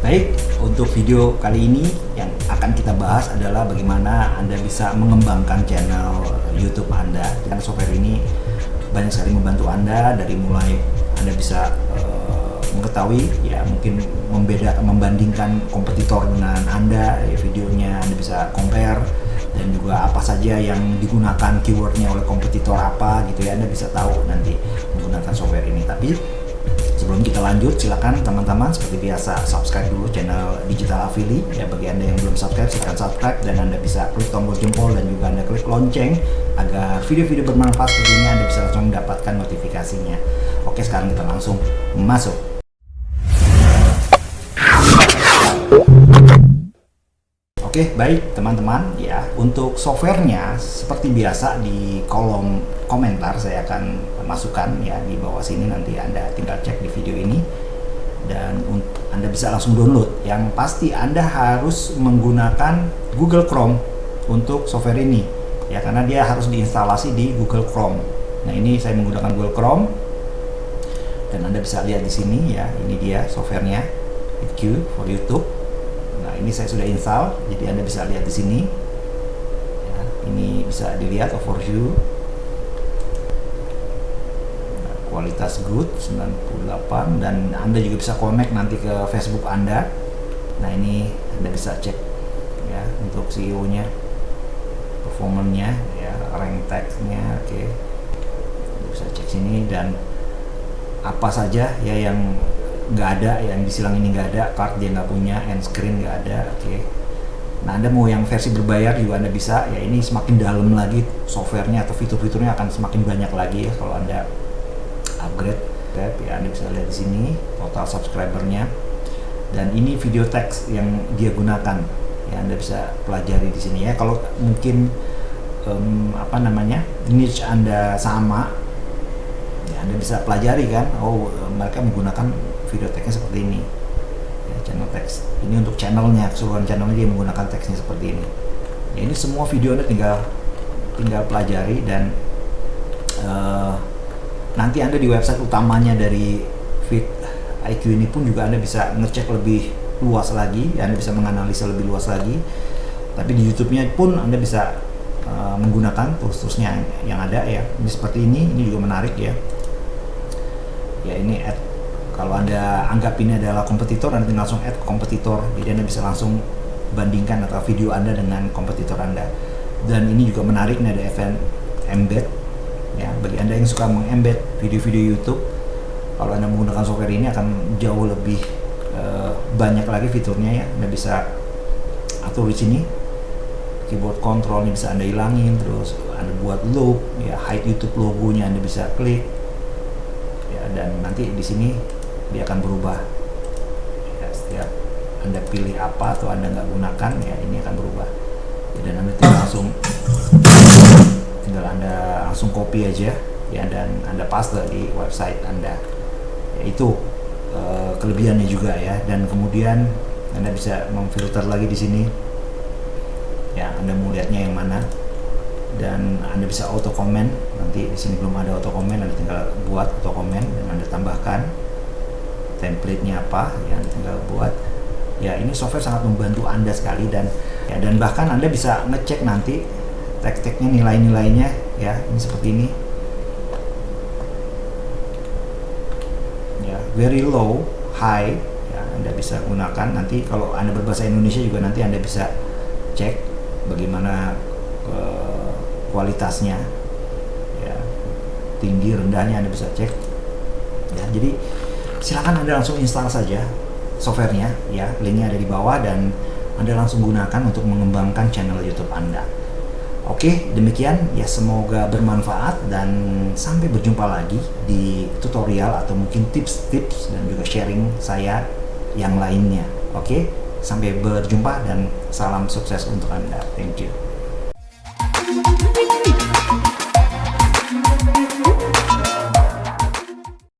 Baik, untuk video kali ini yang akan kita bahas adalah bagaimana Anda bisa mengembangkan channel YouTube Anda. Dan software ini banyak sekali membantu Anda, dari mulai Anda bisa mengetahui ya, mungkin membandingkan kompetitor dengan Anda, ya, videonya Anda bisa compare, dan juga apa saja yang digunakan keywordnya oleh kompetitor apa gitu ya, Anda bisa tahu nanti menggunakan software ini. Tapi sebelum kita lanjut, silakan teman-teman seperti biasa subscribe dulu channel Digital Affiliate ya. Bagi Anda yang belum subscribe, silakan subscribe, dan Anda bisa klik tombol jempol dan juga Anda klik lonceng agar video-video bermanfaat seperti ini Anda bisa langsung mendapatkan notifikasinya. Oke, sekarang kita langsung masuk. Oke, baik teman-teman ya. Untuk softwarenya seperti biasa di kolom komentar saya akan masukkan ya di bawah sini, nanti Anda tinggal cek di video ini dan Anda bisa langsung download. Yang pasti Anda harus menggunakan Google Chrome untuk software ini ya, karena dia harus diinstalasi di Google Chrome. Nah, ini saya menggunakan Google Chrome dan Anda bisa lihat di sini ya, ini dia softwarenya, VidQ for YouTube. Nah, ini saya sudah install, jadi Anda bisa lihat di sini. Ya, ini bisa dilihat overview. Nah, kualitas good 98, dan Anda juga bisa connect nanti ke Facebook Anda. Nah, ini Anda bisa cek ya untuk CEO-nya, performanya ya, rank tag-nya, oke. Anda bisa cek sini, dan apa saja ya yang nggak ada, yang disilang ini nggak ada, card dia nggak punya, end screen nggak ada, oke. Nah, Anda mau yang versi berbayar juga Anda bisa ya. Ini semakin dalam lagi softwarenya atau fitur-fiturnya akan semakin banyak lagi ya kalau Anda upgrade ya. Anda bisa lihat di sini total subscribernya, dan ini video teks yang dia gunakan ya, Anda bisa pelajari di sini ya. Kalau mungkin niche Anda sama ya, Anda bisa pelajari kan, mereka menggunakan video teksnya seperti ini ya, channel teks ini untuk channelnya, keseluruhan channelnya dia menggunakan teksnya seperti ini ya. Ini semua video Anda tinggal pelajari, dan nanti Anda di website utamanya dari vidIQ ini pun juga Anda bisa ngecek lebih luas lagi ya, Anda bisa menganalisa lebih luas lagi. Tapi di YouTube-nya pun Anda bisa menggunakan tools-toolsnya yang ada ya. Ini seperti ini juga menarik ya. Ya, ini add. Kalau Anda anggap ini adalah kompetitor, Anda tinggal langsung add kompetitor. Jadi Anda bisa langsung bandingkan atau video Anda dengan kompetitor Anda. Dan ini juga menarik, ini ada event embed ya. Bagi Anda yang suka meng-embed video-video YouTube, kalau Anda menggunakan software ini akan jauh lebih banyak lagi fiturnya ya. Anda bisa atur di sini. Keyboard controlnya bisa Anda hilangin, terus Anda buat loop ya, hide YouTube logonya Anda bisa klik ya, dan nanti di sini dia akan berubah ya, setiap Anda pilih apa atau Anda nggak gunakan ya, ini akan berubah ya, dan Anda tinggal Anda langsung copy aja ya, dan Anda paste di website Anda ya. Itu kelebihannya juga ya. Dan kemudian Anda bisa memfilter lagi di sini ya, Anda mau lihatnya yang mana, dan Anda bisa auto comment. Nanti di sini belum ada auto comment, Anda tinggal buat auto comment dan Anda tambahkan template-nya apa yang tinggal buat ya. Ini software sangat membantu Anda sekali, dan bahkan Anda bisa ngecek nanti tag-tagnya, nilai-nilainya ya. Ini seperti ini ya, very low, high ya, Anda bisa gunakan. Nanti kalau Anda berbahasa Indonesia juga nanti Anda bisa cek bagaimana kualitasnya ya, tinggi rendahnya Anda bisa cek ya. Jadi silakan Anda langsung install saja softwarenya ya, linknya ada di bawah, dan Anda langsung gunakan untuk mengembangkan channel YouTube Anda. Oke, demikian ya, semoga bermanfaat, dan sampai berjumpa lagi di tutorial atau mungkin tips-tips dan juga sharing saya yang lainnya. Oke, sampai berjumpa dan salam sukses untuk Anda. Thank you.